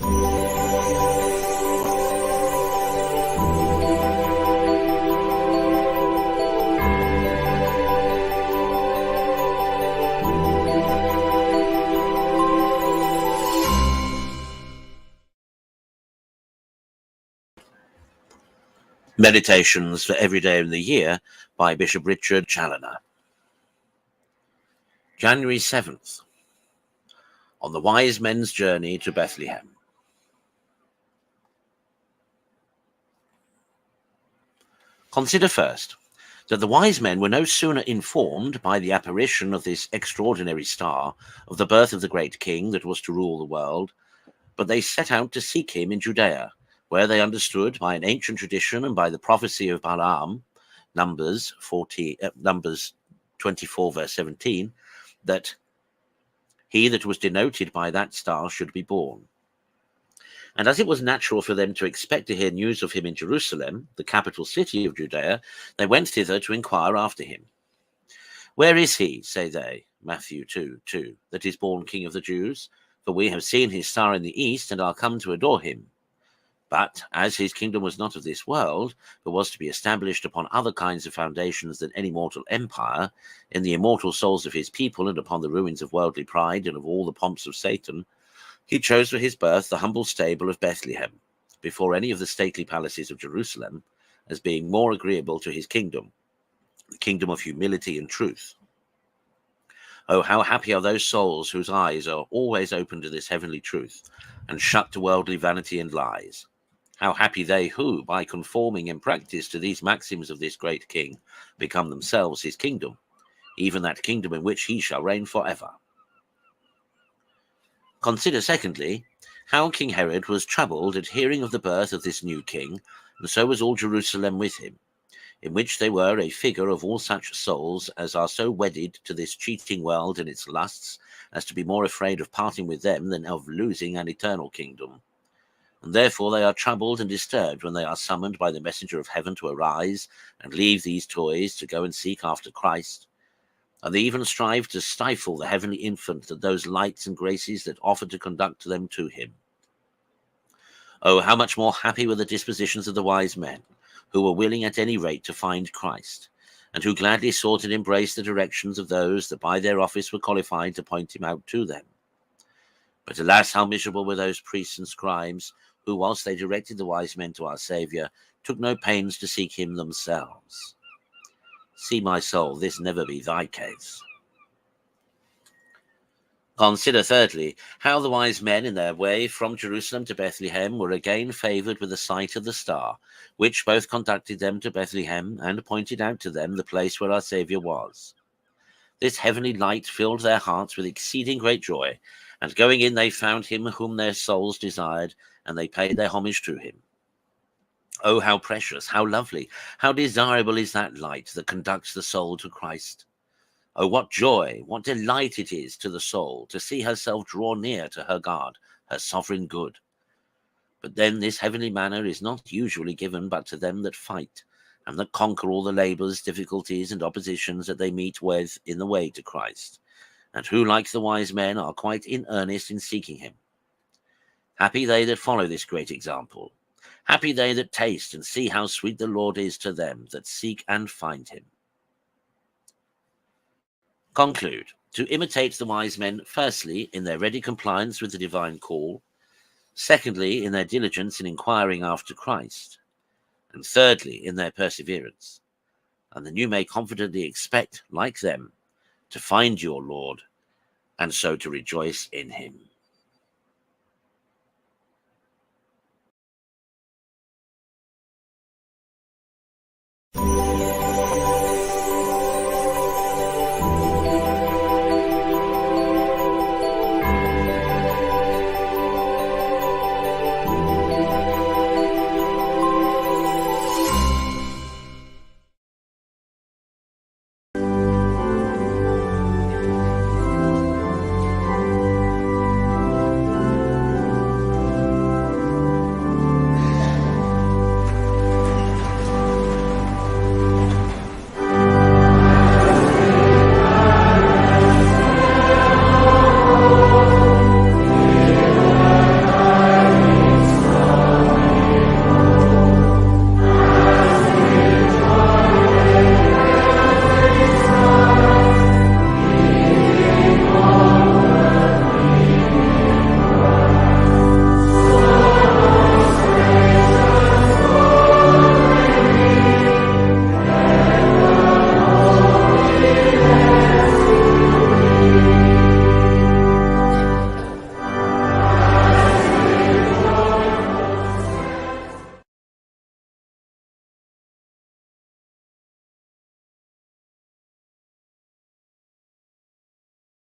Meditations for every day of the year by Bishop Richard Challoner. January 7th, on the wise men's journey to Bethlehem. Consider first that the wise men were no sooner informed by the apparition of this extraordinary star of the birth of the great king that was to rule the world, but they set out to seek him in Judea, where they understood by an ancient tradition and by the prophecy of Balaam, Numbers 24 verse 17, that he that was denoted by that star should be born. And as it was natural for them to expect to hear news of him in Jerusalem, the capital city of Judea, they went thither to inquire after him. Where is he, say they, Matthew 2:2, that is born King of the Jews? For we have seen his star in the east and are come to adore him. But as his kingdom was not of this world, but was to be established upon other kinds of foundations than any mortal empire, in the immortal souls of his people and upon the ruins of worldly pride and of all the pomps of Satan, he chose for his birth the humble stable of Bethlehem, before any of the stately palaces of Jerusalem, as being more agreeable to his kingdom, the kingdom of humility and truth. Oh, how happy are those souls whose eyes are always open to this heavenly truth, and shut to worldly vanity and lies. How happy they who, by conforming in practice to these maxims of this great king, become themselves his kingdom, even that kingdom in which he shall reign forever. Consider, secondly, how King Herod was troubled at hearing of the birth of this new king, and so was all Jerusalem with him, in which they were a figure of all such souls as are so wedded to this cheating world and its lusts, as to be more afraid of parting with them than of losing an eternal kingdom. And therefore they are troubled and disturbed when they are summoned by the messenger of heaven to arise and leave these toys to go and seek after Christ. And they even strive to stifle the heavenly infant and those lights and graces that offer to conduct them to him. Oh, how much more happy were the dispositions of the wise men, who were willing at any rate to find Christ, and who gladly sought and embraced the directions of those that by their office were qualified to point him out to them. But alas, how miserable were those priests and scribes, who, whilst they directed the wise men to our Saviour, took no pains to seek him themselves. See, my soul, this never be thy case. Consider, thirdly, how the wise men in their way from Jerusalem to Bethlehem were again favoured with the sight of the star, which both conducted them to Bethlehem and pointed out to them the place where our Saviour was. This heavenly light filled their hearts with exceeding great joy, and going in they found him whom their souls desired, and they paid their homage to him. Oh, how precious, how lovely, how desirable is that light that conducts the soul to Christ. Oh, what joy, what delight it is to the soul to see herself draw near to her God, her sovereign good. But then this heavenly manner is not usually given but to them that fight, and that conquer all the labours, difficulties, and oppositions that they meet with in the way to Christ, and who, like the wise men, are quite in earnest in seeking him. Happy they that follow this great example. Happy they that taste and see how sweet the Lord is to them that seek and find him. Conclude. To imitate the wise men, firstly, in their ready compliance with the divine call, secondly, in their diligence in inquiring after Christ, and thirdly, in their perseverance. And then you may confidently expect, like them, to find your Lord, and so to rejoice in him.